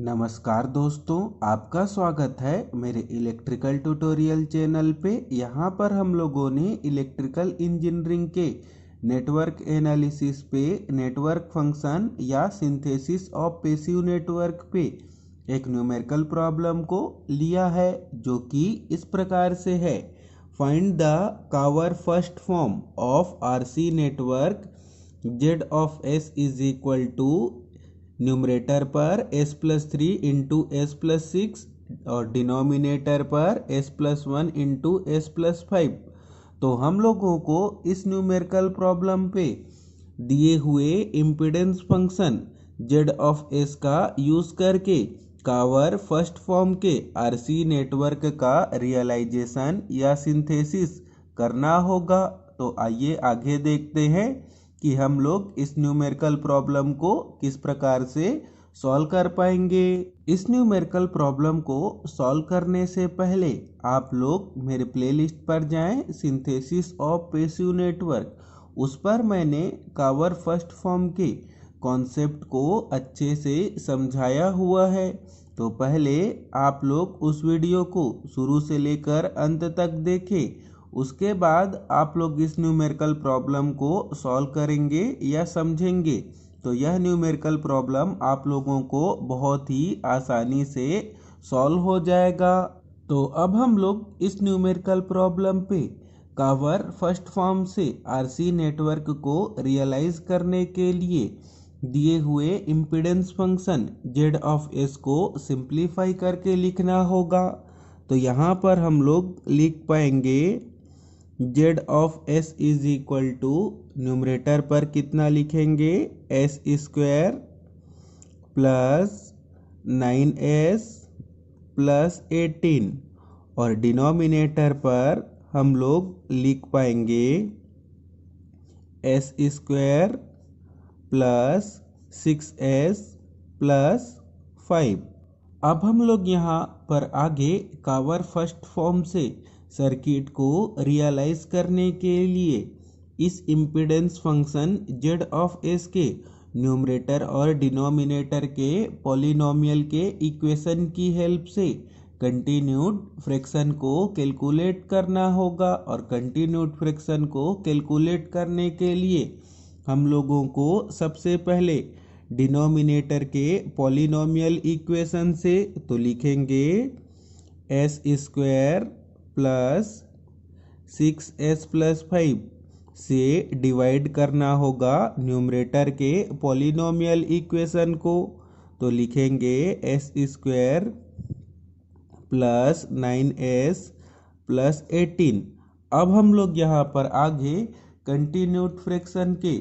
नमस्कार दोस्तों, आपका स्वागत है मेरे इलेक्ट्रिकल ट्यूटोरियल चैनल पे। यहाँ पर हम लोगों ने इलेक्ट्रिकल इंजीनियरिंग के नेटवर्क एनालिसिस पे नेटवर्क फंक्शन या सिंथेसिस ऑफ पैसिव नेटवर्क पे एक न्यूमेरिकल प्रॉब्लम को लिया है, जो कि इस प्रकार से है। Find the Cauer first form of RC network Z of S is equal to numerator पर s+3 इंटू s+6 और डिनोमिनेटर पर s+1 इंटू s+5। तो हम लोगों को इस न्यूमेरिकल प्रॉब्लम पे दिए हुए impedance function z of s का यूज़ करके कावर फर्स्ट फॉर्म के आरसी नेटवर्क का रियलाइजेशन या सिंथेसिस करना होगा। तो आइए आगे देखते हैं कि हम लोग इस न्यूमेरिकल प्रॉब्लम को किस प्रकार से सॉल्व कर पाएंगे। इस न्यूमेरिकल प्रॉब्लम को सॉल्व करने से पहले आप लोग मेरे प्लेलिस्ट पर जाएं, सिंथेसिस ऑफ पैसिव नेटवर्क। उस पर मैंने कावर फर्स्ट फॉर्म के कॉन्सेप्ट को अच्छे से समझाया हुआ है। तो पहले आप लोग उस वीडियो को शुरू से लेकर अंत तक देखें, उसके बाद आप लोग इस न्यूमेरिकल प्रॉब्लम को सॉल्व करेंगे या समझेंगे। तो यह न्यूमेरिकल प्रॉब्लम आप लोगों को बहुत ही आसानी से सॉल्व हो जाएगा। तो अब हम लोग इस न्यूमेरिकल प्रॉब्लम पे कावर फर्स्ट फॉर्म से आरसी नेटवर्क को रियलाइज करने के लिए दिए हुए impedance function Z of S को सिंप्लीफाई करके लिखना होगा। तो यहाँ पर हम लोग लिख पाएंगे Z of S is equal to numerator पर कितना लिखेंगे, S square plus 9s plus 18 और डिनोमिनेटर पर हम लोग लिख पाएंगे S square plus 6s plus 5। अब हम लोग यहाँ पर आगे कावर फर्स्ट फॉर्म से सर्किट को रियलाइज करने के लिए इस impedance function Z of S के न्यूमरेटर और डिनोमिनेटर के पॉलिनोमियल के इक्वेशन की हेल्प से कंटिन्यूड फ्रैक्शन को कैलकुलेट करना होगा। और कंटिन्यूड फ्रैक्शन को कैलकुलेट करने के लिए हम लोगों को सबसे पहले डिनोमिनेटर के पॉलिनोमियल इक्वेशन से तो लिखेंगे S square plus 6s plus 5 से डिवाइड करना होगा न्यूमरेटर के पॉलिनोमियल इक्वेशन को। तो लिखेंगे S square plus 9s plus 18। अब हम लोग यहाँ पर आगे कंटिन्यूड फ्रैक्शन के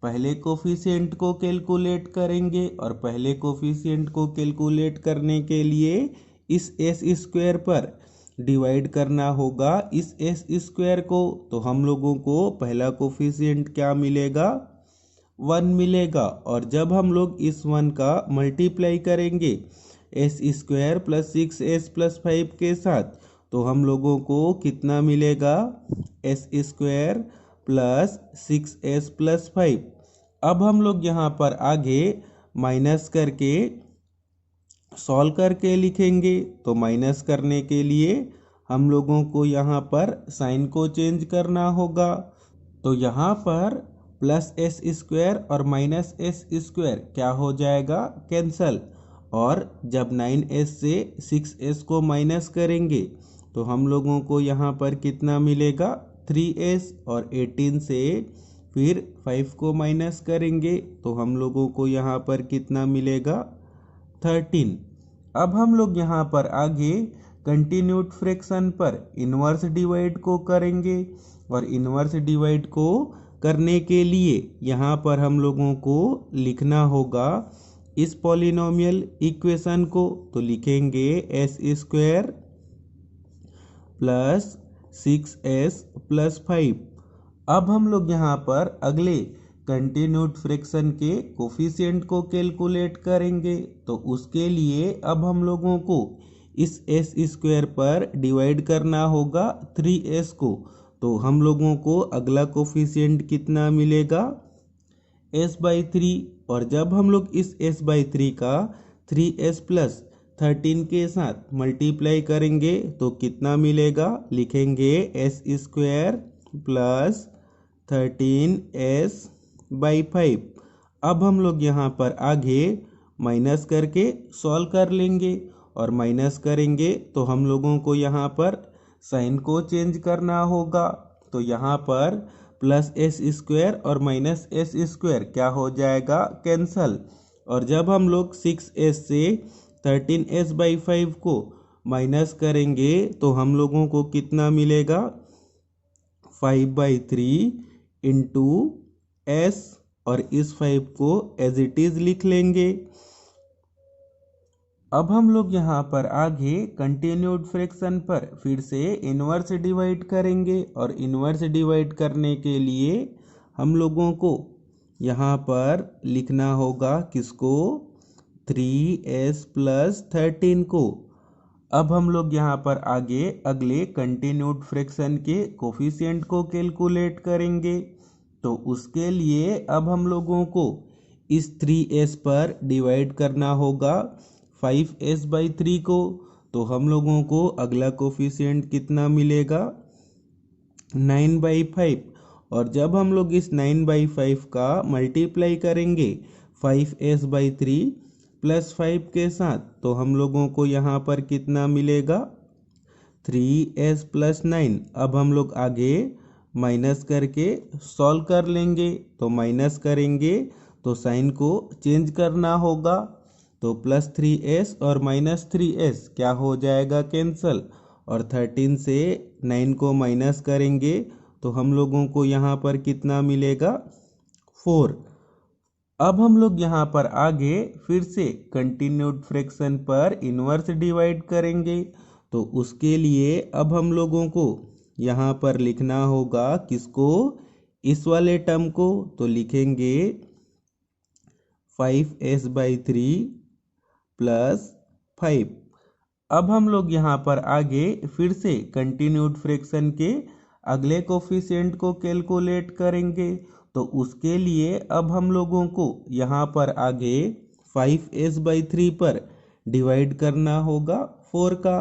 पहले कोफिशिएंट को कैलकुलेट करेंगे और पहले कोफिशिएंट को कैलकुलेट करने के लिए इस एस स्क्वायर पर डिवाइड करना होगा इस एस स्क्वायर को। तो हम लोगों को पहला कोफिशिएंट क्या मिलेगा, 1 मिलेगा। और जब हम लोग इस 1 का मल्टीप्लाई करेंगे S square plus 6s plus 5 के साथ, तो हम लोगों को कितना मिलेगा, S square plus 6s plus 5। अब हम लोग यहाँ पर आगे माइनस करके सॉल्व करके लिखेंगे। तो माइनस करने के लिए हम लोगों को यहाँ पर साइन को चेंज करना होगा। तो यहाँ पर प्लस एस स्क्वायर और माइनस एस स्क्वायर क्या हो जाएगा, कैंसल। और जब 9s से 6s को माइनस करेंगे तो हम लोगों को यहाँ पर कितना मिलेगा, 3s। और 18 से फिर 5 को माइनस करेंगे तो हम लोगों को यहाँ पर कितना मिलेगा, 13। अब हम लोग यहाँ पर आगे कंटिन्यूड फ्रैक्शन पर इन्वर्स डिवाइड को करेंगे। और इन्वर्स डिवाइड को करने के लिए यहाँ पर हम लोगों को लिखना होगा इस पॉलिनोमियल इक्वेशन को। तो लिखेंगे S square plus 6s plus 5। अब हम लोग यहाँ पर अगले कंटिन्यूड फ्रैक्शन के कोफिशिएंट को कैलकुलेट करेंगे। तो उसके लिए अब हम लोगों को इस एस स्क्वायर पर डिवाइड करना होगा 3s को। तो हम लोगों को अगला कोफिशिएंट कितना मिलेगा, s/3। और जब हम लोग इस s/3 का 3s प्लस 13 के साथ मल्टीप्लाई करेंगे तो कितना मिलेगा, लिखेंगे S square plus 13s by 5। अब हम लोग यहाँ पर आगे माइनस करके सॉल्व कर लेंगे, और माइनस करेंगे तो हम लोगों को यहाँ पर साइन को चेंज करना होगा। तो यहाँ पर प्लस एस स्क्वायर और माइनस एस स्क्वायर क्या हो जाएगा, कैंसल। और जब हम लोग 6s से 13s बाई 5 को माइनस करेंगे तो हम लोगों को कितना मिलेगा, 5/3 इंटू एस, और इस 5 को एज इट इज लिख लेंगे। अब हम लोग यहाँ पर आगे कंटिन्यूड फ्रैक्शन पर फिर से इनवर्स डिवाइड करेंगे, और इनवर्स डिवाइड करने के लिए हम लोगों को यहाँ पर लिखना होगा किसको, 3s प्लस 13 को। अब हम लोग यहाँ पर आगे अगले कंटिन्यूड फ्रैक्शन के कोफिशिएंट को कैलकुलेट करेंगे। तो उसके लिए अब हम लोगों को इस 3s पर डिवाइड करना होगा 5s बाई 3 को। तो हम लोगों को अगला कोफिशिएंट कितना मिलेगा, 9/5। और जब हम लोग इस 9/5 का मल्टीप्लाई करेंगे 5s बाई 3 प्लस 5 के साथ, तो हम लोगों को यहाँ पर कितना मिलेगा, 3s प्लस 9। अब हम लोग आगे माइनस करके सॉल्व कर लेंगे। तो माइनस करेंगे तो साइन को चेंज करना होगा। तो प्लस 3s और माइनस 3s क्या हो जाएगा, कैंसल। और 13 से 9 को माइनस करेंगे तो हम लोगों को यहाँ पर कितना मिलेगा, 4। अब हम लोग यहाँ पर आगे फिर से कंटिन्यूड फ्रैक्शन पर इनवर्स डिवाइड करेंगे। तो उसके लिए अब हम लोगों को यहाँ पर लिखना होगा किसको, इस वाले टर्म को। तो लिखेंगे 5s बाई 3 प्लस 5। अब हम लोग यहाँ पर आगे फिर से कंटिन्यूड फ्रैक्शन के अगले कोफिशिएंट को कैलकुलेट करेंगे। तो उसके लिए अब हम लोगों को यहाँ पर आगे 5s बाई 3 पर डिवाइड करना होगा 4 का।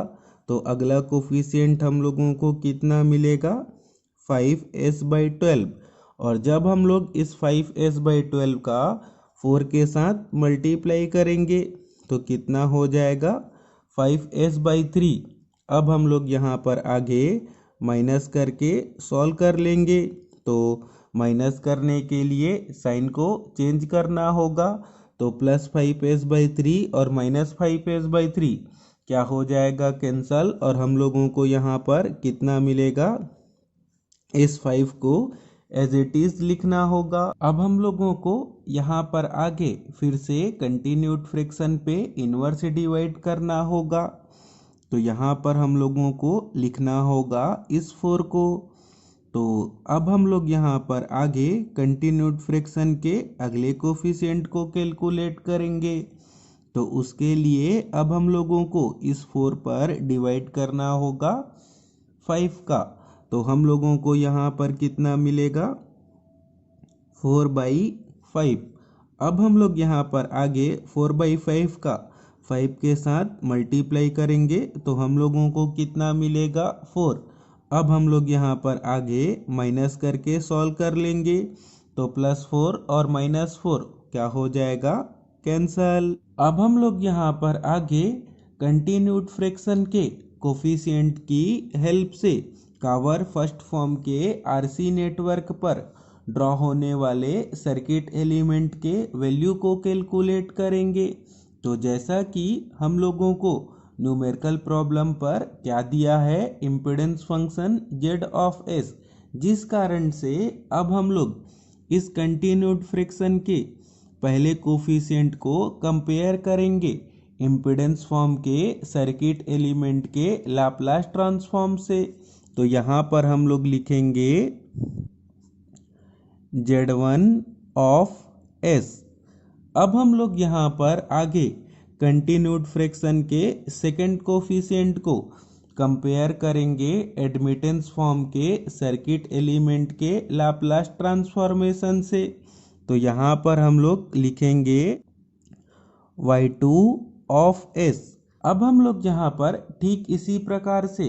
तो अगला कोफिशिएंट हम लोगों को कितना मिलेगा, 5s बाई 12। और जब हम लोग इस 5s बाई 12 का 4 के साथ मल्टीप्लाई करेंगे तो कितना हो जाएगा, 5s बाई 3। अब हम लोग यहाँ पर आगे माइनस करके सॉल्व कर लेंगे। तो माइनस करने के लिए साइन को चेंज करना होगा। तो प्लस 5s बाई 3 और माइनस 5s बाई 3 क्या हो जाएगा, कैंसल। और हम लोगों को यहाँ पर कितना मिलेगा, इस 5 को एज इट इज लिखना होगा। अब हम लोगों को यहाँ पर आगे फिर से कंटिन्यूड फ्रैक्शन पे इनवर्स डिवाइड करना होगा। तो यहाँ पर हम लोगों को लिखना होगा इस 4 को। तो अब हम लोग यहाँ पर आगे कंटिन्यूड फ्रैक्शन के अगले कोफिशिएंट को कैलकुलेट करेंगे। तो उसके लिए अब हम लोगों को इस 4 पर डिवाइड करना होगा 5 का। तो हम लोगों को यहाँ पर कितना मिलेगा, 4/5। अब हम लोग यहाँ पर आगे 4/5 का 5 के साथ मल्टीप्लाई करेंगे तो हम लोगों को कितना मिलेगा, 4। अब हम लोग यहाँ पर आगे माइनस करके सॉल्व कर लेंगे। तो +4 और -4 क्या हो जाएगा, कैंसल। अब हम लोग यहाँ पर आगे कंटिन्यूड फ्रैक्शन के कोफिशिएंट की हेल्प से कावर फर्स्ट फॉर्म के आरसी नेटवर्क पर ड्रॉ होने वाले सर्किट एलिमेंट के वैल्यू को कैलकुलेट करेंगे। तो जैसा कि हम लोगों को न्यूमेरिकल प्रॉब्लम पर क्या दिया है, impedance function z of s, जिस कारण से अब हम लोग इस कंटिन्यूड फ्रैक्शन के पहले कोफिशिएंट को कंपेयर करेंगे इम्पीडेंस फॉर्म के सर्किट एलिमेंट के लाप्लास ट्रांसफॉर्म से। तो यहाँ पर हम लोग लिखेंगे z1 ऑफ s। अब हम लोग यहाँ पर आगे कंटिन्यूड फ्रैक्शन के सेकंड कोफिशिएंट को कंपेयर करेंगे एडमिटेंस फॉर्म के सर्किट एलिमेंट के लाप्लास ट्रांसफॉर्मेशन से। तो यहाँ पर हम लोग लिखेंगे y2 ऑफ एस। अब हम लोग यहाँ पर ठीक इसी प्रकार से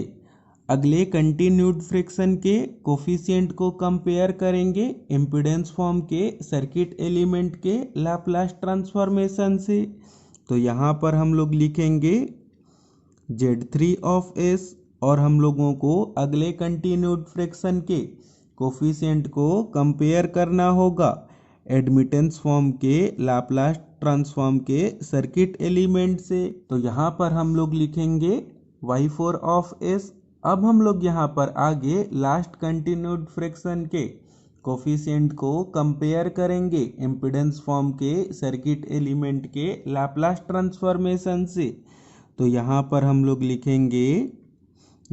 अगले कंटिन्यूड फ्रिक्शन के कोफिशिएंट को कंपेयर करेंगे इम्पीडेंस फॉर्म के सर्किट एलिमेंट के लाप्लास ट्रांसफॉर्मेशन से। तो यहाँ पर हम लोग लिखेंगे Z3 ऑफ S और हम लोगों को अगले कंटिन्यूड फ्रिक्शन के कोफिशिएंट को कंपेयर करना होगा एडमिटेंस फॉर्म के लाप्लास ट्रांसफॉर्म के सर्किट एलिमेंट से। तो यहाँ पर हम लोग लिखेंगे Y4 ऑफ S। अब हम लोग यहाँ पर आगे लास्ट कंटिन्यूड फ्रिक्शन के कोफिशिएंट को कंपेयर करेंगे इम्पीडेंस फॉर्म के सर्किट एलिमेंट के लाप्लास ट्रांसफॉर्मेशन से। तो यहाँ पर हम लोग लिखेंगे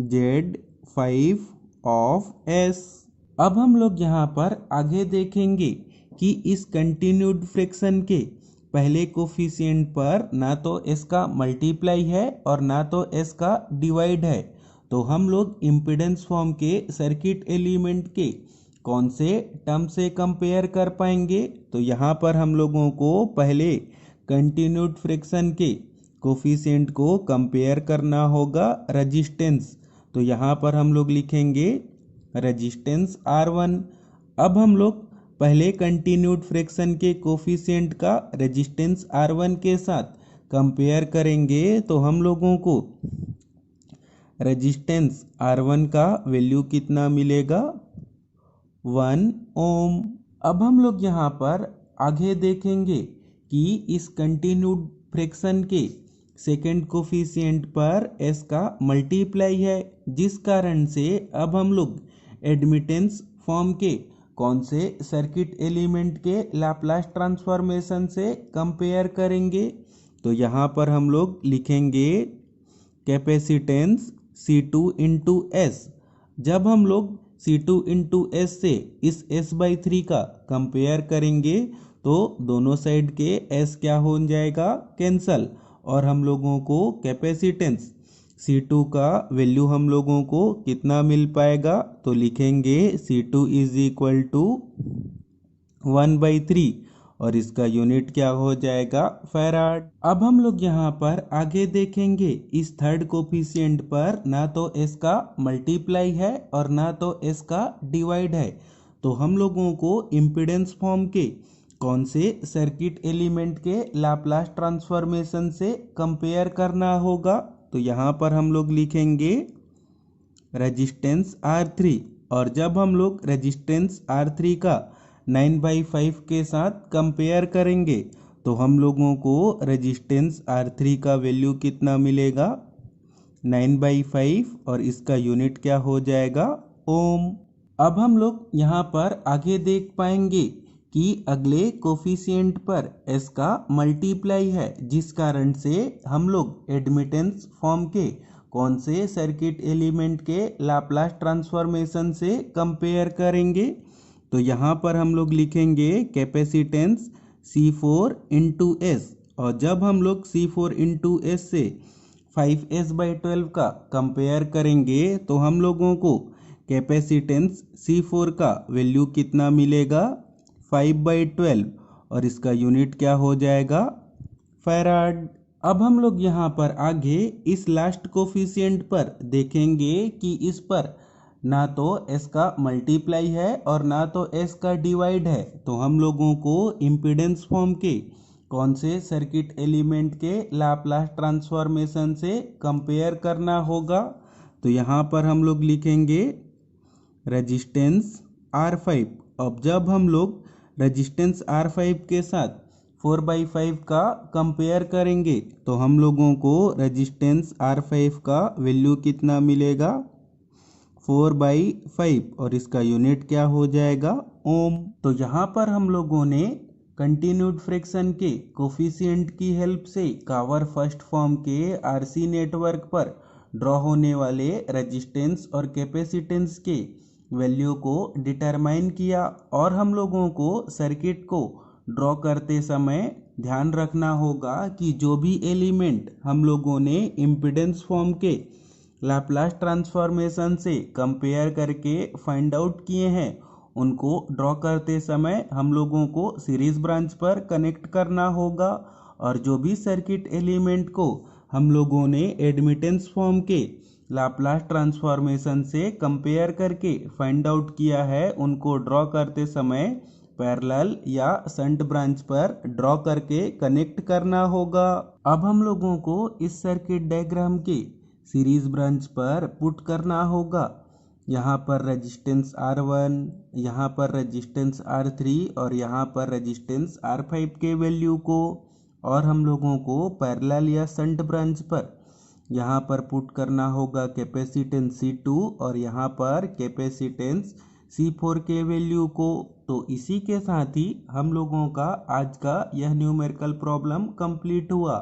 Z5 ऑफ S। अब हम लोग यहाँ पर आगे देखेंगे कि इस कंटिन्यूड फ्रिक्शन के पहले कोफिशिएंट पर ना तो S का मल्टीप्लाई है और ना तो S का डिवाइड है। तो हम लोग इम्पीडेंस फॉर्म के सर्किट एलिमेंट के कौन से टर्म से कंपेयर कर पाएंगे। तो यहाँ पर हम लोगों को पहले कंटिन्यूड फ्रिक्शन के कोफिशिएंट को कंपेयर करना होगा रेजिस्टेंस। तो यहाँ पर हम लोग लिखेंगे रेजिस्टेंस R1। अब हम लोग पहले कंटिन्यूड फ्रिक्शन के कोफिशिएंट का रेजिस्टेंस R1 के साथ कंपेयर करेंगे तो हम लोगों को रेजिस्टेंस R1 का वैल्यू कितना मिलेगा 1 ओम। अब हम लोग यहाँ पर आगे देखेंगे कि इस कंटिन्यूड फ्रिक्शन के सेकेंड कोफिशिएंट पर S का मल्टीप्लाई है, जिस कारण से अब हम लोग एडमिटेंस फॉर्म के कौन से सर्किट एलिमेंट के लाप्लास ट्रांसफॉर्मेशन से कंपेयर करेंगे। तो यहाँ पर हम लोग लिखेंगे कैपेसिटेंस C2 इंटू S। जब हम लोग C2 इंटू S से इस S/3 का कंपेयर करेंगे तो दोनों साइड के S क्या हो जाएगा कैंसल और हम लोगों को कैपेसिटेंस C2 का वैल्यू हम लोगों को कितना मिल पाएगा। तो लिखेंगे C2 इज इक्वल टू 1/3 और इसका यूनिट क्या हो जाएगा फैराड। अब हम लोग यहाँ पर आगे देखेंगे इस थर्ड कोफिशिएंट पर ना तो S का मल्टीप्लाई है और ना तो S का डिवाइड है। तो हम लोगों को इम्पीडेंस फॉर्म के कौन से सर्किट एलिमेंट के लाप्लास ट्रांसफॉर्मेशन से कंपेयर करना होगा। तो यहाँ पर हम लोग लिखेंगे रेजिस्टेंस R3 और जब हम लोग रेजिस्टेंस R3 का 9/5 के साथ कंपेयर करेंगे तो हम लोगों को रेजिस्टेंस R3 का वैल्यू कितना मिलेगा 9/5 और इसका यूनिट क्या हो जाएगा ओम। अब हम लोग यहाँ पर आगे देख पाएंगे कि अगले कोफिशिएंट पर S का मल्टीप्लाई है, जिस कारण से हम लोग एडमिटेंस फॉर्म के कौन से सर्किट एलिमेंट के लाप्लास ट्रांसफॉर्मेशन से कंपेयर करेंगे। तो यहाँ पर हम लोग लिखेंगे कैपेसिटेंस C4 इंटू S और जब हम लोग C4 इंटू S से 5S/12 का कंपेयर करेंगे तो हम लोगों को कैपेसिटेंस C4 का वैल्यू कितना मिलेगा 5/12 और इसका यूनिट क्या हो जाएगा फैराड। अब हम लोग यहाँ पर आगे इस लास्ट कोफिशिएंट पर देखेंगे कि इस पर ना तो S का मल्टीप्लाई है और ना तो S का डिवाइड है। तो हम लोगों को इम्पीडेंस फॉर्म के कौन से सर्किट एलिमेंट के लाप्लास ट्रांसफॉर्मेशन से कंपेयर करना होगा। तो यहाँ पर हम लोग लिखेंगे रेजिस्टेंस R5। अब जब हम लोग रेजिस्टेंस R5 के साथ 4/5 का कंपेयर करेंगे तो हम लोगों को रेजिस्टेंस R5 का वैल्यू कितना मिलेगा 4/5 और इसका यूनिट क्या हो जाएगा ओम। तो यहाँ पर हम लोगों ने कंटिन्यूड फ्रिक्शन के कोफिशिएंट की हेल्प से कावर फर्स्ट फॉर्म के RC नेटवर्क पर ड्रॉ होने वाले रेजिस्टेंस और कैपेसिटेंस के वैल्यू को डिटरमाइन किया और हम लोगों को सर्किट को ड्रॉ करते समय ध्यान रखना होगा कि जो भी एलिमेंट हम लोगों ने इम्पीडेंस फॉर्म के लाप्लास ट्रांसफॉर्मेशन से कंपेयर करके फाइंड आउट किए हैं उनको ड्रॉ करते समय हम लोगों को सीरीज ब्रांच पर कनेक्ट करना होगा और जो भी सर्किट एलिमेंट को हम लोगों ने एडमिटेंस फॉर्म के लाप्लास ट्रांसफॉर्मेशन से कंपेयर करके फाइंड आउट किया है, उनको ड्रॉ करते समय पैरेलल या शंट ब्रांच पर ड्रॉ करके कनेक्ट करना होगा। अब हम लोगों को इस सर्किट डायग्राम के सीरीज ब्रांच पर पुट करना होगा। यहाँ पर रेजिस्टेंस R1, यहाँ पर रेजिस्टेंस R3 और यहाँ पर रेजिस्टेंस R5 के वैल्यू को, और हम लोगों को पैरेलल या शंट ब्रांच पर यहाँ पर पुट करना होगा कैपेसिटेंस C2 और यहाँ पर कैपेसिटेंस C4 के वैल्यू को। तो इसी के साथ ही हम लोगों का आज का यह न्यूमेरिकल प्रॉब्लम कंप्लीट हुआ,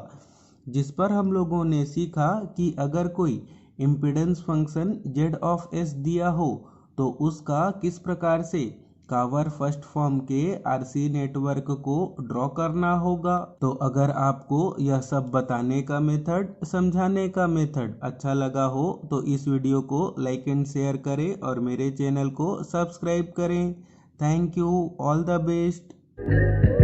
जिस पर हम लोगों ने सीखा कि अगर कोई impedance function Z of S दिया हो तो उसका किस प्रकार से कावर फर्स्ट फॉर्म के RC नेटवर्क को ड्रॉ करना होगा। तो अगर आपको यह सब बताने का मेथड, समझाने का मेथड अच्छा लगा हो तो इस वीडियो को लाइक एंड शेयर करें और मेरे चैनल को सब्सक्राइब करें। Thank you, all the best.